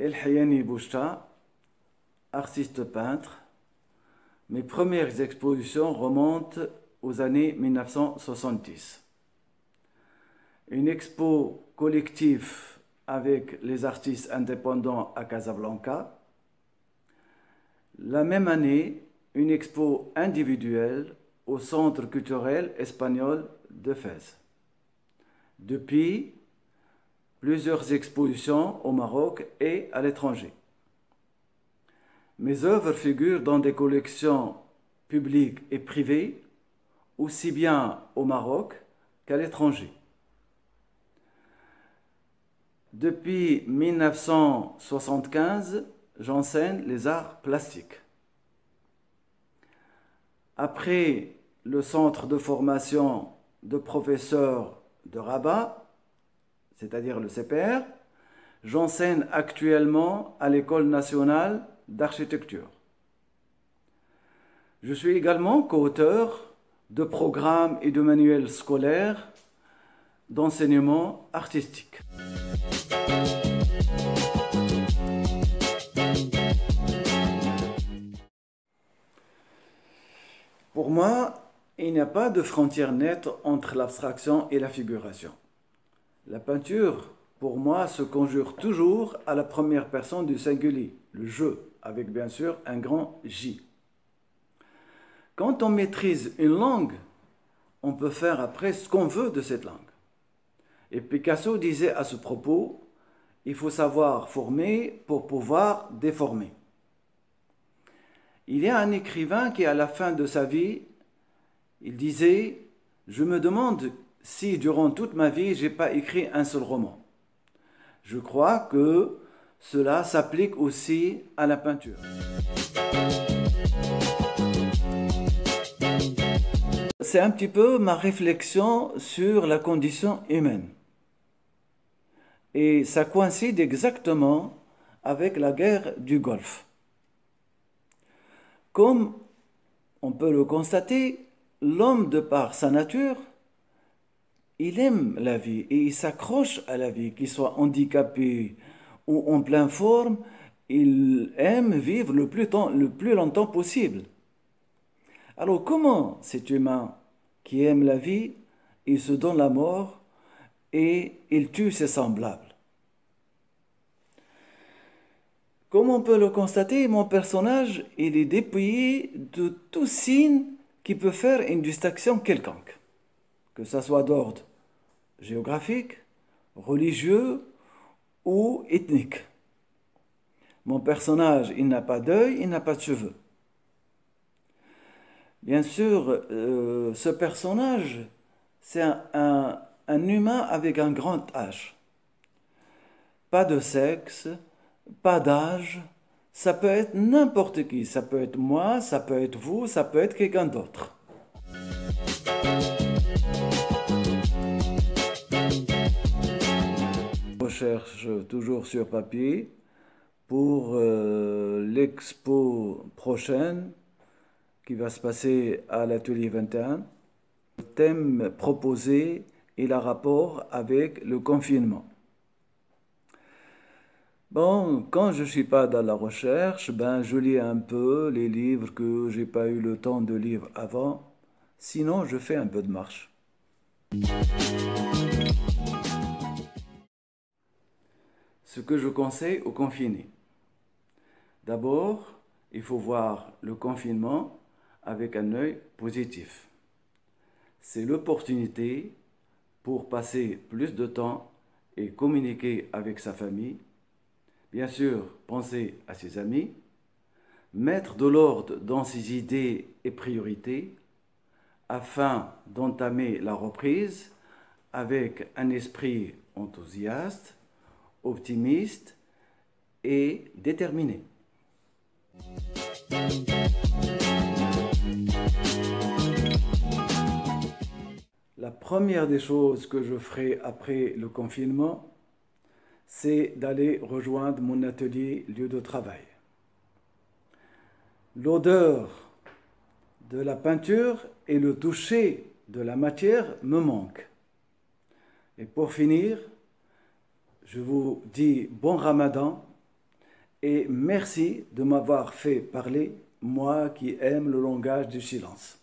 El Hayani Bouchta, artiste peintre. Mes premières expositions remontent aux années 1970. Une expo collective avec les artistes indépendants à Casablanca. La même année, une expo individuelle au Centre culturel espagnol de Fès. Depuis, plusieurs expositions au Maroc et à l'étranger. Mes œuvres figurent dans des collections publiques et privées, aussi bien au Maroc qu'à l'étranger. Depuis 1975, j'enseigne les arts plastiques. Après le centre de formation de professeurs de Rabat, c'est-à-dire le CPR, j'enseigne actuellement à l'École nationale d'architecture. Je suis également co-auteur de programmes et de manuels scolaires d'enseignement artistique. Pour moi, il n'y a pas de frontière nette entre l'abstraction et la figuration. La peinture, pour moi, se conjure toujours à la première personne du singulier, le je, avec bien sûr un grand J. Quand on maîtrise une langue, on peut faire après ce qu'on veut de cette langue. Et Picasso disait à ce propos, il faut savoir former pour pouvoir déformer. Il y a un écrivain qui, à la fin de sa vie, il disait « Je me demande si durant toute ma vie, je n'ai pas écrit un seul roman. » Je crois que cela s'applique aussi à la peinture. C'est un petit peu ma réflexion sur la condition humaine. Et ça coïncide exactement avec la guerre du Golfe. Comme on peut le constater, l'homme, de par sa nature, il aime la vie et il s'accroche à la vie, qu'il soit handicapé ou en pleine forme, il aime vivre le plus longtemps possible. Alors comment cet humain qui aime la vie, il se donne la mort et il tue ses semblables? Comme on peut le constater, mon personnage, il est dépouillé de tout signe qui peut faire une distinction quelconque, que ce soit d'ordre géographique, religieux ou ethnique. Mon personnage, il n'a pas d'œil, il n'a pas de cheveux. Bien sûr, ce personnage, c'est un humain avec un grand H. Pas de sexe, pas d'âge, ça peut être n'importe qui, ça peut être moi, ça peut être vous, ça peut être quelqu'un d'autre. Je recherche toujours sur papier pour l'expo prochaine qui va se passer à l'atelier 21. Le thème proposé est le rapport avec le confinement. Bon, quand je ne suis pas dans la recherche, je lis un peu les livres que je n'ai pas eu le temps de lire avant. Sinon, je fais un peu de marche. Ce que je conseille aux confinés. D'abord, il faut voir le confinement avec un œil positif. C'est l'opportunité pour passer plus de temps et communiquer avec sa famille. Bien sûr, penser à ses amis, mettre de l'ordre dans ses idées et priorités afin d'entamer la reprise avec un esprit enthousiaste, optimiste et déterminé. La première des choses que je ferai après le confinement, c'est d'aller rejoindre mon atelier, lieu de travail. L'odeur de la peinture et le toucher de la matière me manquent. Et pour finir, je vous dis bon Ramadan et merci de m'avoir fait parler, moi qui aime le langage du silence.